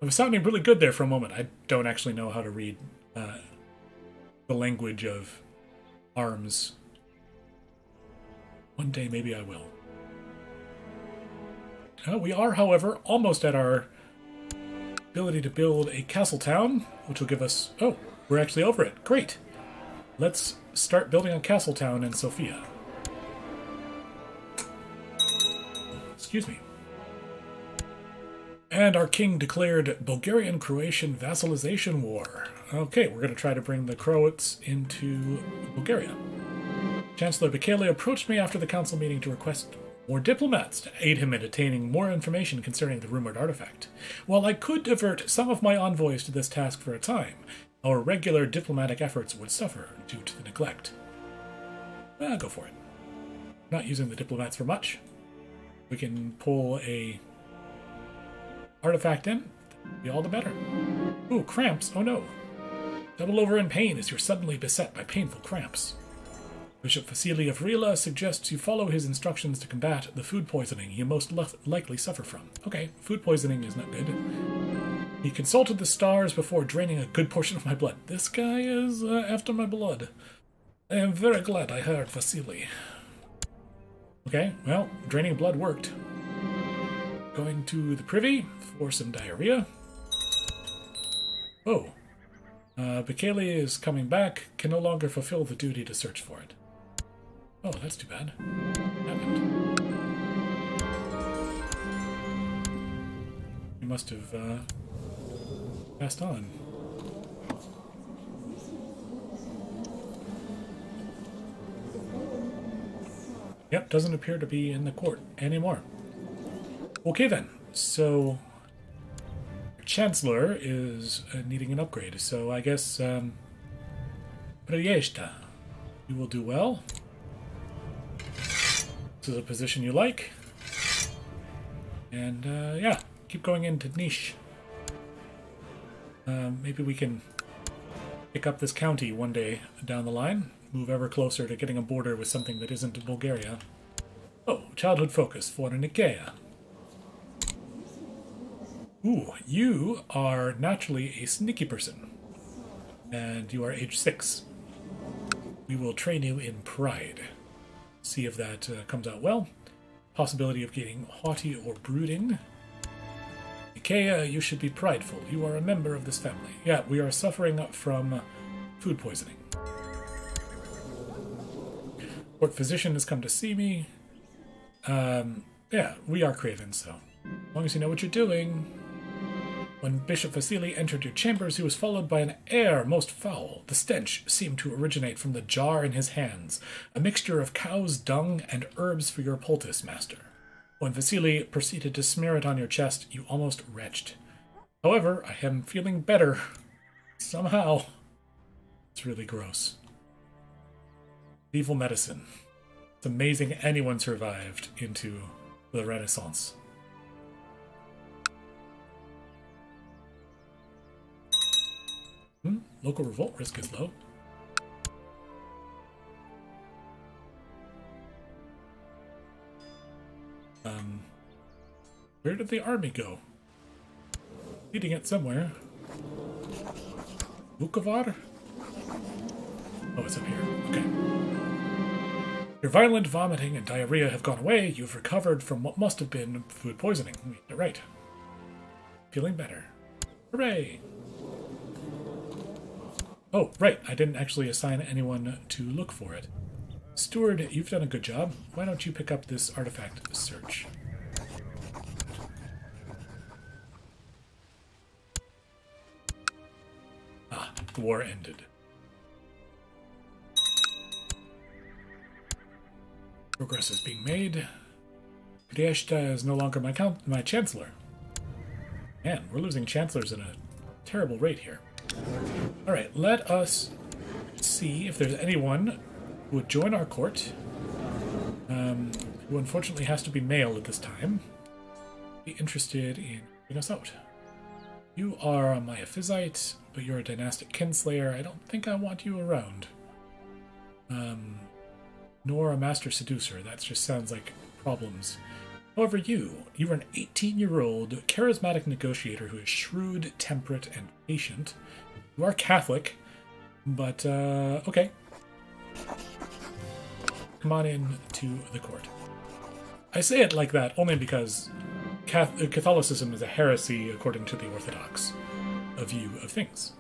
was sounding really good there for a moment. I don't actually know how to read the language of arms. One day maybe I will. We are, however, almost at our ability to build a castle town, which will give us... Oh, we're actually over it. Great. Let's start building a castle town in Sofia. Excuse me. And our king declared Bulgarian-Croatian vassalization war. Okay, we're going to try to bring the Croats into Bulgaria. Chancellor Bekele approached me after the council meeting to request more diplomats to aid him in attaining more information concerning the rumored artifact. While I could divert some of my envoys to this task for a time, our regular diplomatic efforts would suffer due to the neglect. Go for it. Not using the diplomats for much. We can pull a artifact in. Be all the better. Ooh, cramps. Oh no. Double over in pain as you're suddenly beset by painful cramps. Bishop Vasily of Rila suggests you follow his instructions to combat the food poisoning you most likely suffer from. Okay, food poisoning is not good. He consulted the stars before draining a good portion of my blood. This guy is after my blood. I am very glad I heard Vasily. Okay, well, draining blood worked. Going to the privy for some diarrhea. Oh. Bekele is coming back, can no longer fulfill the duty to search for it. Oh, that's too bad. What happened? He must have passed on. Yep, doesn't appear to be in the court anymore. Okay then, so Chancellor is needing an upgrade, so I guess Priesta, you will do well. This is a position you like. And yeah, keep going into niche. Maybe we can pick up this county one day down the line. Move ever closer to getting a border with something that isn't Bulgaria. Oh, childhood focus for Nicaea. Ooh, you are naturally a sneaky person. And you are age 6. We will train you in pride. See if that comes out well. Possibility of getting haughty or brooding. Nicaea, you should be prideful. You are a member of this family. Yeah, we are suffering from food poisoning. Court physician has come to see me. Yeah, we are craven, so as long as you know what you're doing. When Bishop Vasily entered your chambers, he was followed by an air most foul. The stench seemed to originate from the jar in his hands, a mixture of cow's dung and herbs for your poultice, master. When Vasily proceeded to smear it on your chest, you almost retched. However, I am feeling better. Somehow. It's really gross. Evil medicine. It's amazing anyone survived into the Renaissance. Local revolt risk is low. Where did the army go? Leading it somewhere. Vukovar? Oh, it's up here. Okay. Your violent vomiting and diarrhea have gone away. You've recovered from what must have been food poisoning. You're right. Feeling better. Hooray! Oh, right. I didn't actually assign anyone to look for it. Steward, you've done a good job. Why don't you pick up this artifact search? Ah, the war ended. Progress is being made. Priesta is no longer my chancellor. Man, we're losing chancellors at a terrible rate here. Alright, let us see if there's anyone who would join our court, who unfortunately has to be male at this time, be interested in helping us out. You are a Myaphysite, but you're a dynastic kinslayer. I don't think I want you around. Nor a master seducer. That just sounds like problems. However, you're an 18-year-old charismatic negotiator who is shrewd, temperate, and patient. You are Catholic, but, okay. Come on in to the court. I say it like that only because Catholicism is a heresy according to the Orthodox view of things.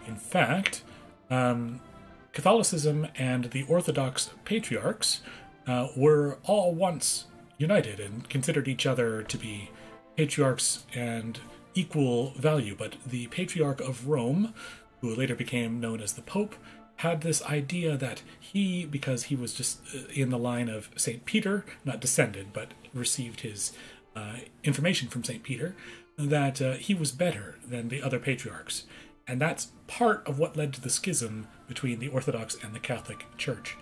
In fact, Catholicism and the Orthodox patriarchs were all once united and considered each other to be patriarchs and equal value, but the Patriarch of Rome, who later became known as the Pope, had this idea that he, because he was just in the line of St. Peter, not descended, but received his information from St. Peter, that he was better than the other patriarchs. And that's part of what led to the schism between the Orthodox and the Catholic Church.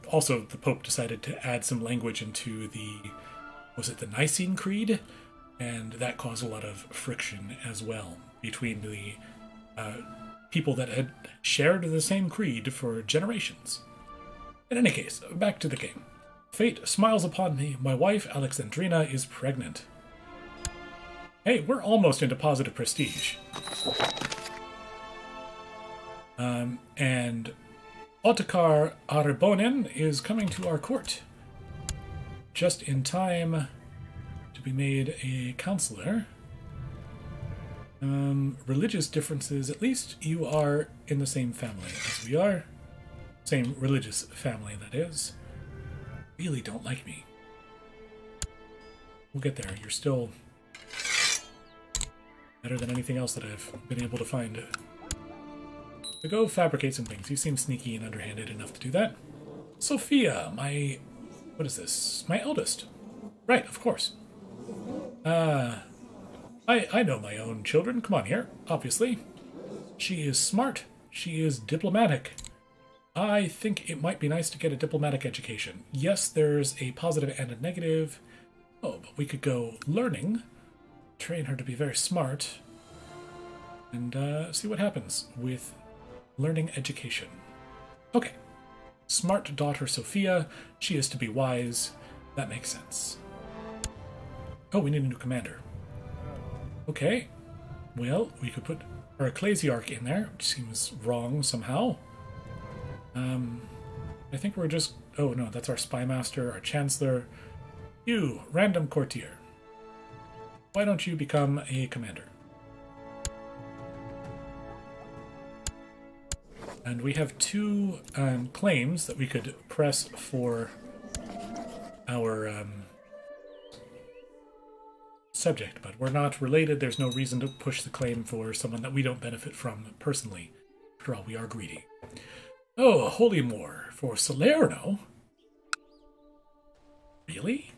Also, the Pope decided to add some language into the Nicene Creed? And that caused a lot of friction as well between the people that had shared the same creed for generations. In any case, back to the game. Fate smiles upon me. My wife, Alexandrina, is pregnant. Hey, we're almost into positive prestige. And Ottokar Arbonen is coming to our court. Just in time to be made a counselor. Religious differences, at least you are in the same family as we are. Same religious family, that is. Really don't like me. We'll get there. You're still better than anything else that I've been able to find. So go fabricate some things. You seem sneaky and underhanded enough to do that. Sophia, what is this? My eldest. Right, of course. I know my own children. Come on here, obviously. She is smart. She is diplomatic. I think it might be nice to get a diplomatic education. Yes, there's a positive and a negative. Oh, but we could go learning. Train her to be very smart. And see what happens with learning education. Okay. Smart daughter Sophia. She is to be wise. That makes sense. Oh, we need a new commander. Okay. Well, we could put our ecclesiarch in there, which seems wrong somehow. I think we're just... Oh, no, that's our spymaster, our chancellor. You, random courtier. Why don't you become a commander? And we have two claims that we could press for our subject, but we're not related. There's no reason to push the claim for someone that we don't benefit from personally. After all, we are greedy. Oh, a holy moor for Salerno? Really?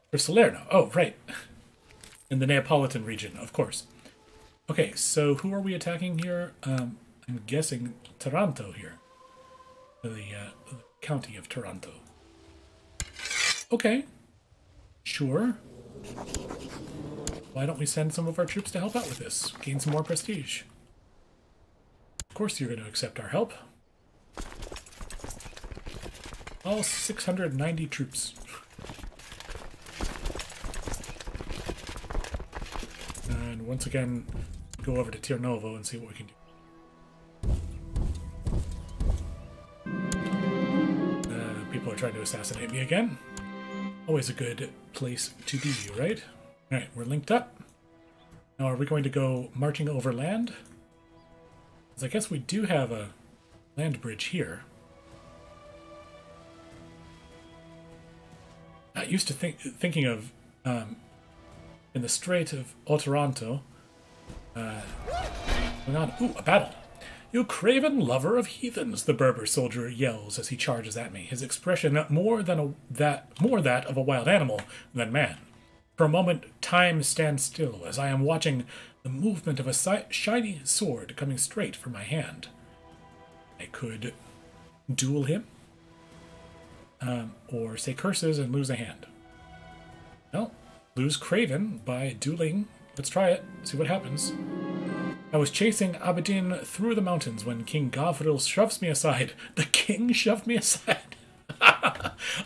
For Salerno. Oh, right. In the Neapolitan region, of course. Okay, so who are we attacking here? I'm guessing Taranto here. The county of Taranto. Okay. Sure. Why don't we send some of our troops to help out with this? Gain some more prestige. Of course you're going to accept our help. All 690 troops. And once again, go over to Tirnovo and see what we can do. People are trying to assassinate me again. Always a good place to be, right? Alright, we're linked up. Now, are we going to go marching over land? Because I guess we do have a land bridge here. I used to thinking of in the Strait of Otranto. Ooh, a battle. You craven lover of heathens, the Berber soldier yells as he charges at me, his expression more that of a wild animal than man. For a moment, time stands still as I am watching the movement of a shiny sword coming straight for my hand. I could duel him, or say curses and lose a hand. Well, lose craven by dueling. Let's try it, see what happens. I was chasing Aberdeen through the mountains when King Gavril shoves me aside. The king shoved me aside?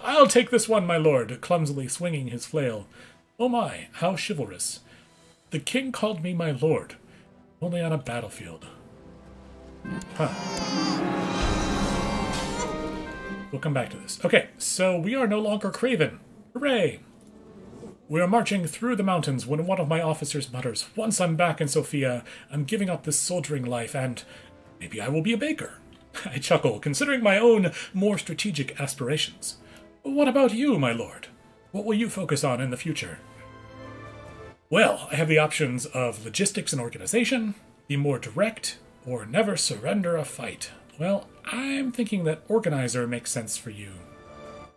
I'll take this one, my lord, clumsily swinging his flail. Oh my, how chivalrous. The king called me my lord, only on a battlefield. Huh. We'll come back to this. Okay, so we are no longer craven. Hooray! We are marching through the mountains when one of my officers mutters, "Once I'm back in Sofia, I'm giving up this soldiering life and maybe I will be a baker." I chuckle, considering my own more strategic aspirations. What about you, my lord? What will you focus on in the future? Well, I have the options of logistics and organization, be more direct, or never surrender a fight. Well, I'm thinking that organizer makes sense for you.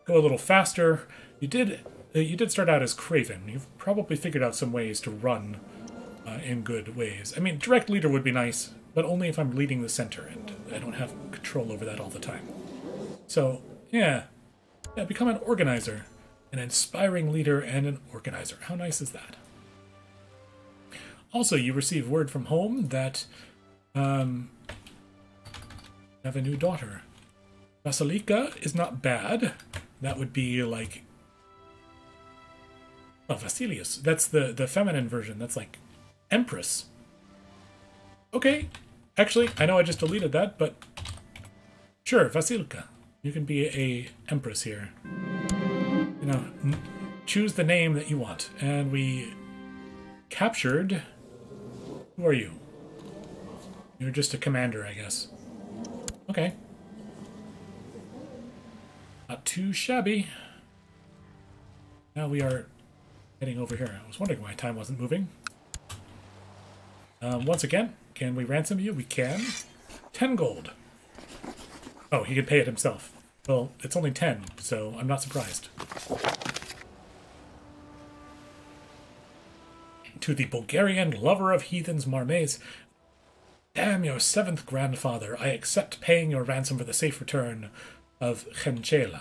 Go a little faster. You did start out as craven. You've probably figured out some ways to run in good ways. I mean, direct leader would be nice, but only if I'm leading the center, and I don't have control over that all the time. So, yeah, become an organizer, an inspiring leader and an organizer. How nice is that? Also, you receive word from home that you have a new daughter. Vasilika is not bad. That would be like... Oh, Vasilius. That's the feminine version. That's like Empress. Okay. Actually, I know I just deleted that, but sure, Vasilika. You can be a Empress here. You know, choose the name that you want. And we captured... Who are you? You're just a commander, I guess. Okay. Not too shabby. Now we are heading over here. I was wondering why time wasn't moving. Once again, can we ransom you? We can. 10 gold. Oh, he can pay it himself. Well, it's only 10, so I'm not surprised. To the Bulgarian lover of heathens, Marmaze. Damn your 7th grandfather, I accept paying your ransom for the safe return of Chenchela.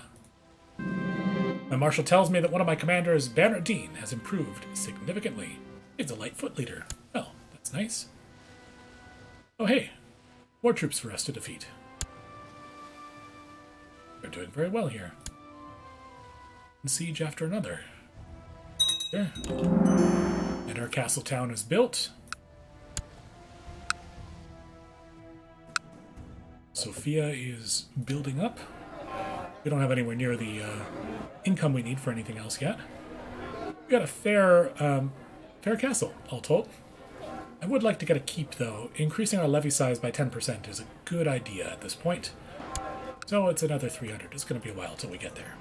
My marshal tells me that one of my commanders, Bernardine, has improved significantly. He's a light foot leader. Well, that's nice. Oh hey, more troops for us to defeat. We're doing very well here. One siege after another. There. And our castle town is built. Sofia is building up. We don't have anywhere near the income we need for anything else yet. We got a fair castle, all told. I would like to get a keep, though. Increasing our levy size by 10% is a good idea at this point. So it's another 300. It's going to be a while till we get there.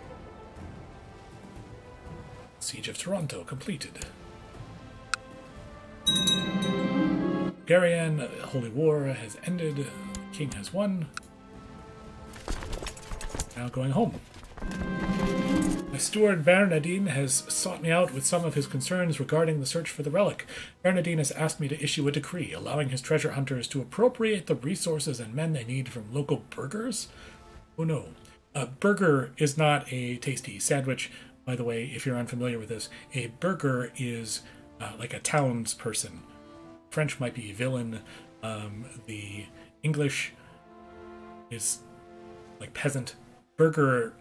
Siege of Toronto completed. Bulgarian Holy War has ended. The king has won. Now going home. My steward Bernardine has sought me out with some of his concerns regarding the search for the relic. Bernardine has asked me to issue a decree allowing his treasure hunters to appropriate the resources and men they need from local burghers. Oh no. A burger is not a tasty sandwich. By the way, if you're unfamiliar with this, a burgher is like a townsperson. French might be villain. The English is like peasant. Burger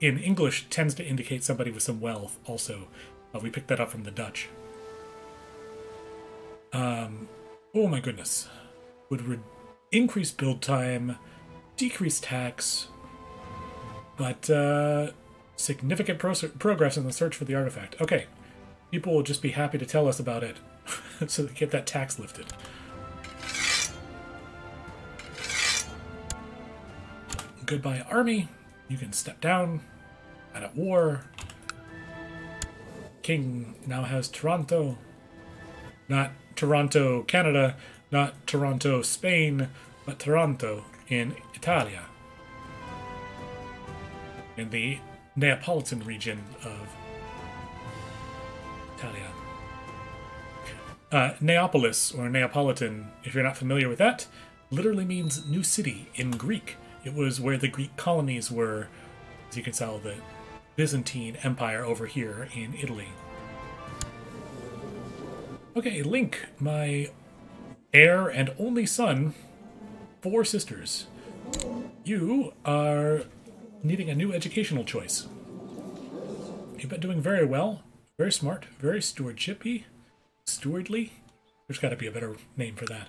in English tends to indicate somebody with some wealth also. We picked that up from the Dutch. Oh my goodness. Would increase build time, decrease tax, but significant progress in the search for the artifact. Okay. People will just be happy to tell us about it so they get that tax lifted. Goodbye, army. You can step down. And at war. King now has Toronto. Not Toronto, Canada. Not Toronto, Spain. But Toronto in Italia. In the Neapolitan region of Italia. Neapolis, or Neapolitan, if you're not familiar with that, literally means new city in Greek. It was where the Greek colonies were, as you can tell, the Byzantine Empire over here in Italy. Okay, Link, my heir and only son, 4 sisters. You are needing a new educational choice. You've been doing very well, very smart, very stewardshipy, stewardly. There's got to be a better name for that.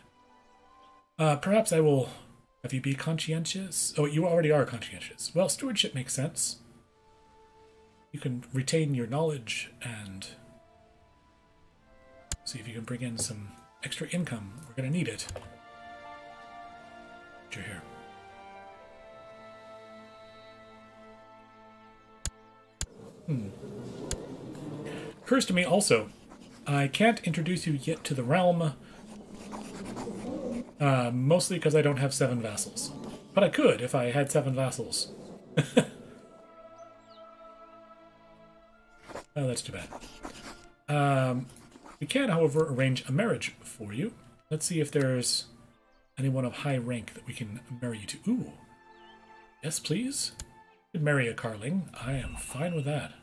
Perhaps I will have you be conscientious. Oh, you already are conscientious. Well, stewardship makes sense. You can retain your knowledge and see if you can bring in some extra income. We're going to need it. Put your hair. Occurs to me also, I can't introduce you yet to the realm, mostly because I don't have 7 vassals. But I could if I had 7 vassals. Oh, that's too bad. We can, however, arrange a marriage for you. Let's see if there's anyone of high rank that we can marry you to. Ooh. Yes, please. You could marry a Carling. I am fine with that.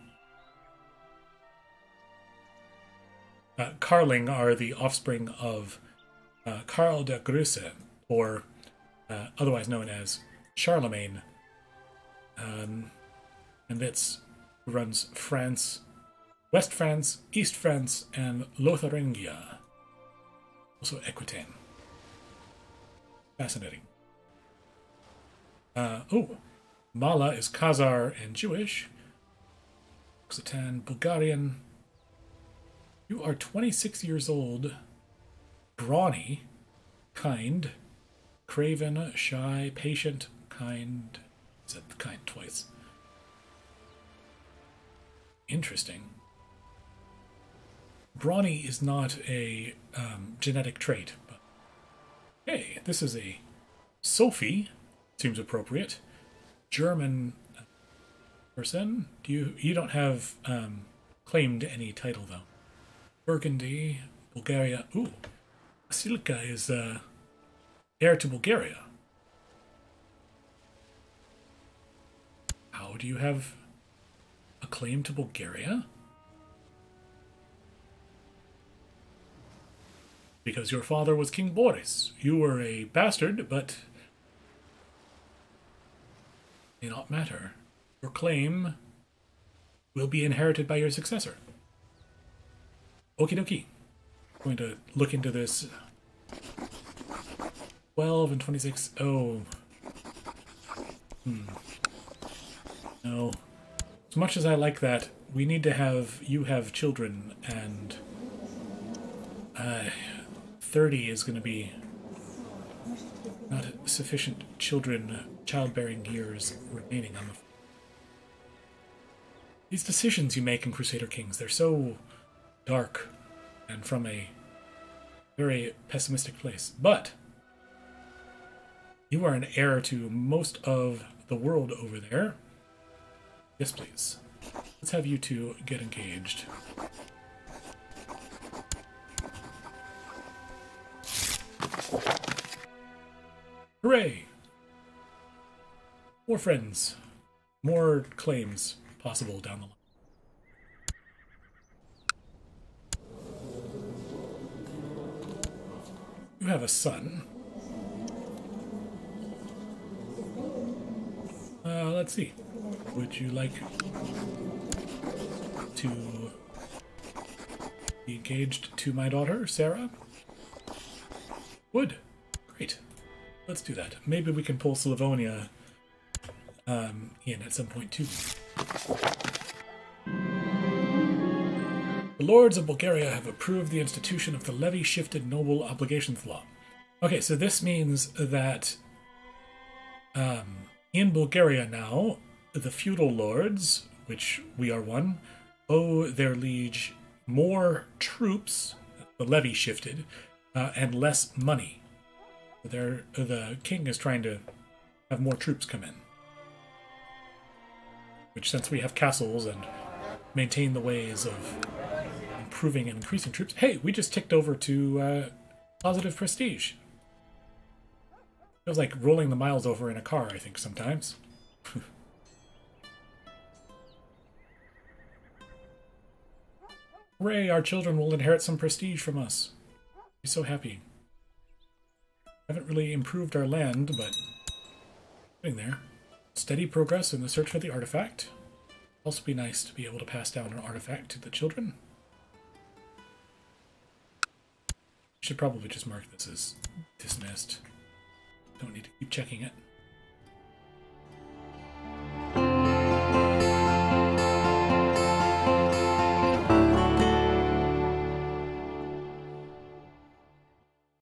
Carling are the offspring of Karl de Grüsse, or otherwise known as Charlemagne. And it's who runs France, West France, East France, and Lotharingia. Also Aquitaine. Fascinating. Mala is Khazar and Jewish. Occitan, Bulgarian. You are 26 years old, brawny, kind, craven, shy, patient, kind. I said kind twice. Interesting. Brawny is not a genetic trait, but hey, this is a Sophie. Seems appropriate. German person. You don't have claimed any title though. Burgundy, Bulgaria. Ooh, Basilica is heir to Bulgaria. How do you have a claim to Bulgaria? Because your father was King Boris. You were a bastard, but may not matter. Your claim will be inherited by your successor. Okie dokie. Going to look into this. 12 and 26. Oh. No. As much as I like that, we need to have you have children, and 30 is going to be not sufficient childbearing years remaining on the. These decisions you make in Crusader Kings, they're so dark and from a very pessimistic place. But you are an heir to most of the world over there. Yes, please. Let's have you two get engaged. Hooray! More friends. More claims possible down the line. You have a son. Let's see. Would you like to be engaged to my daughter, Sarah? Would. Great. Let's do that. Maybe we can pull Slavonia in at some point, too. The Lords of Bulgaria have approved the institution of the levy-shifted noble obligations law. Okay, so this means that in Bulgaria now, the feudal lords, which we are one, owe their liege more troops, the levy shifted, and less money. The king is trying to have more troops come in. Which, since we have castles and maintain the ways of improving and increasing troops... Hey, we just ticked over to positive prestige. Feels like rolling the miles over in a car, I think, sometimes. Hooray, our children will inherit some prestige from us. Be so happy. Haven't really improved our land, but getting there. Steady progress in the search for the artifact. Also be nice to be able to pass down an artifact to the children. Should probably just mark this as dismissed. Don't need to keep checking it.